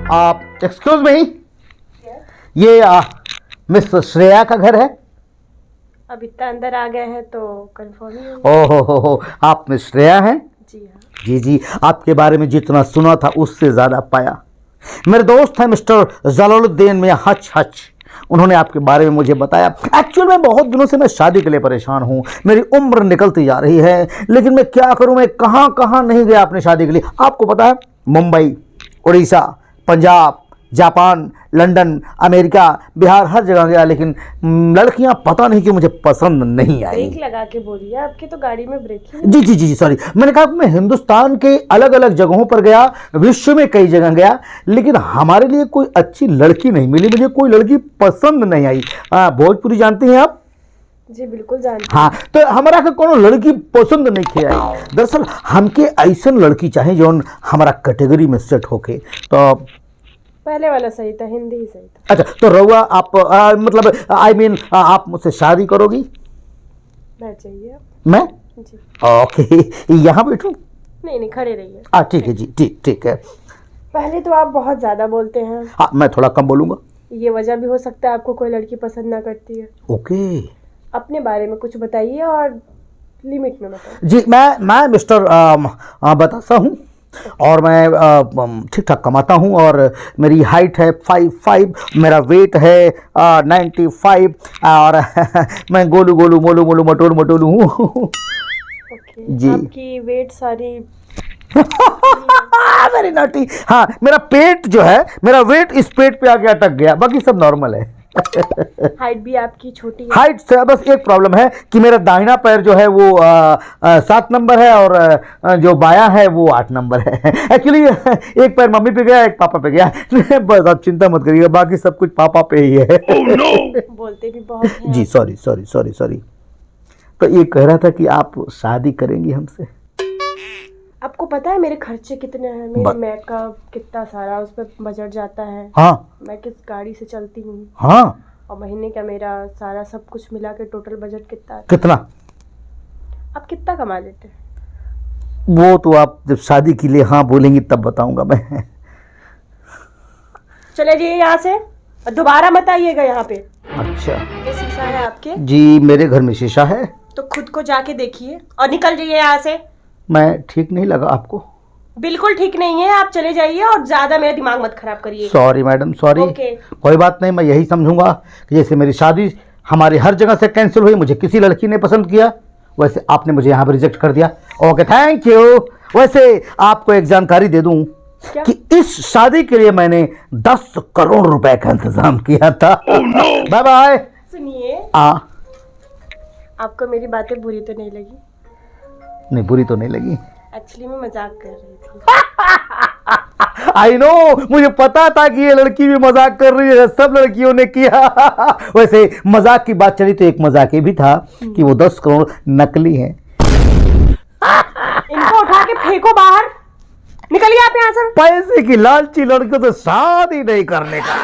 आप excuse me, ये miss Shreya का घर है? अब इतना अंदर आ गए हैं तो कंफर्म ही होगा। ओहो, आप मिस श्रेया हैं? जी हाँ। जी जी, आपके बारे में जितना सुना था उससे ज़्यादा पाया। मेरे दोस्त हैं मिस्टर जलालुद्दीन मियां हच हच, उन्होंने आपके बारे में मुझे बताया। एक्चुअल में बहुत दिनों से मैं शादी के लिए परेशान हूँ, मेरी उम्र निकलती जा रही है, लेकिन मैं क्या करूँ, मैं कहाँ कहाँ नहीं गया अपनी शादी के लिए। आपको पता है, Mumbai, Orissa, Punjab, Japan, London, America, Bihar, हर जगह गया, लेकिन लड़कियां पता नहीं क्यों मुझे पसंद नहीं आई। ब्रेक लगा के बोलिए, आपके तो गाड़ी में ब्रेक ही जी जी जी सॉरी, मैंने कहा मैं हिंदुस्तान के अलग अलग जगहों पर गया, विश्व में कई जगह गया, लेकिन हमारे लिए कोई अच्छी लड़की नहीं मिली, मुझे कोई लड़की पसंद नहीं आई। भोजपुरी जानती हैं आप? जी बिल्कुल जानती हाँ, तो हमारा के कोनो लड़की पसंद नहीं खे आई। दरअसल हमके ऐसा लड़की चाहे जो हमारा कैटेगरी में सेट होके। तो पहले वाला सही था, हिंदी ही सही था। अच्छा, तो रहुआ आप मतलब आई मीन आप मुझसे शादी करोगी? मैं चाहिए मैं? जी। ओके, यहाँ बैठूं? नहीं खड़े रहिए। ठीक है जी, ठीक ठीक है। पहले तो आप बहुत ज्यादा बोलते हैं। हाँ, मैं थोड़ा कम बोलूंगा। ये वजह भी हो सकता है आपको कोई लड़की पसंद ना करती है। ओके अपने बारे में कुछ बताइए और लिमिट में बताइए। जी, मैं मिस्टर बतासा हूँ, और मैं ठीक ठाक कमाता हूँ, और मेरी हाइट है 5'5", मेरा वेट है 95, और मैं गोलू गोलू मोलू मोलू मटोलू मटोलू हूँ। ओके, जी। आपकी वेट सारी वेरी नॉटी। हाँ, मेरा पेट जो है, मेरा वेट इस पेट पे आके अटक गया, बाकी सब नॉर्मल है। हाइट भी आपकी छोटी है। हाइट से बस एक प्रॉब्लम है कि मेरा दाहिना पैर जो है वो 7 नंबर है, और जो बायां है वो 8 नंबर है। एक्चुअली एक पैर मम्मी पे गया, एक पापा पे गया। बस आप चिंता मत करिएगा, बाकी सब कुछ पापा पे ही है। बोलते भी बहुत हैं। जी सॉरी सॉरी सॉरी सॉरी। तो ये कह रहा था कि आप शादी करेंगी हमसे? आपको पता है मेरे खर्चे कितने हैं? मेरे मेकअप कितना सारा उस पर बजट जाता है। हाँ मैं किस गाड़ी से चलती हूँ, हाँ। और महीने का मेरा सारा सब कुछ मिला के टोटल बजट कितना है? कितना? आप कितना कमा लेते हैं? वो तो आप जब शादी के लिए हाँ बोलेंगी तब बताऊंगा मैं। चले जाइए यहाँ से और दोबारा मत आइएगा यहाँ पे। अच्छा ये शीशा है आपके? जी, मेरे घर में शीशा है। तो खुद को जाके देखिए और निकल जाइए यहाँ से। मैं ठीक नहीं लगा आपको? बिल्कुल ठीक नहीं है, आप चले जाइए और ज्यादा मेरा दिमाग मत खराब करिए। Sorry madam, sorry. ओके। कोई बात नहीं, मैं यही समझूंगा कि जैसे मेरी शादी हमारी हर जगह से कैंसिल हुई, मुझे किसी लड़की ने पसंद किया, वैसे आपने मुझे यहाँ पर रिजेक्ट कर दिया। Okay, thank you. वैसे आपको एक जानकारी दे दूं क्या? कि इस शादी के लिए मैंने 10 करोड़ रुपए का इंतजाम किया था। Bye bye. सुनिए, आपको मेरी बातें बुरी तो नहीं लगी? नहीं, बुरी तो नहीं लगी। एक्चुअली मैं मजाक कर रही थी। आई नो, मुझे पता था कि ये लड़की भी मजाक कर रही है, सब लड़कियों ने किया। वैसे मजाक की बात चली तो एक मजाक ये भी था कि वो 10 करोड़ नकली हैं। इनको उठा के फेंको बाहर, निकलिए आप यहाँ से। पैसे की लालची लड़कियों से शादी नहीं करने का।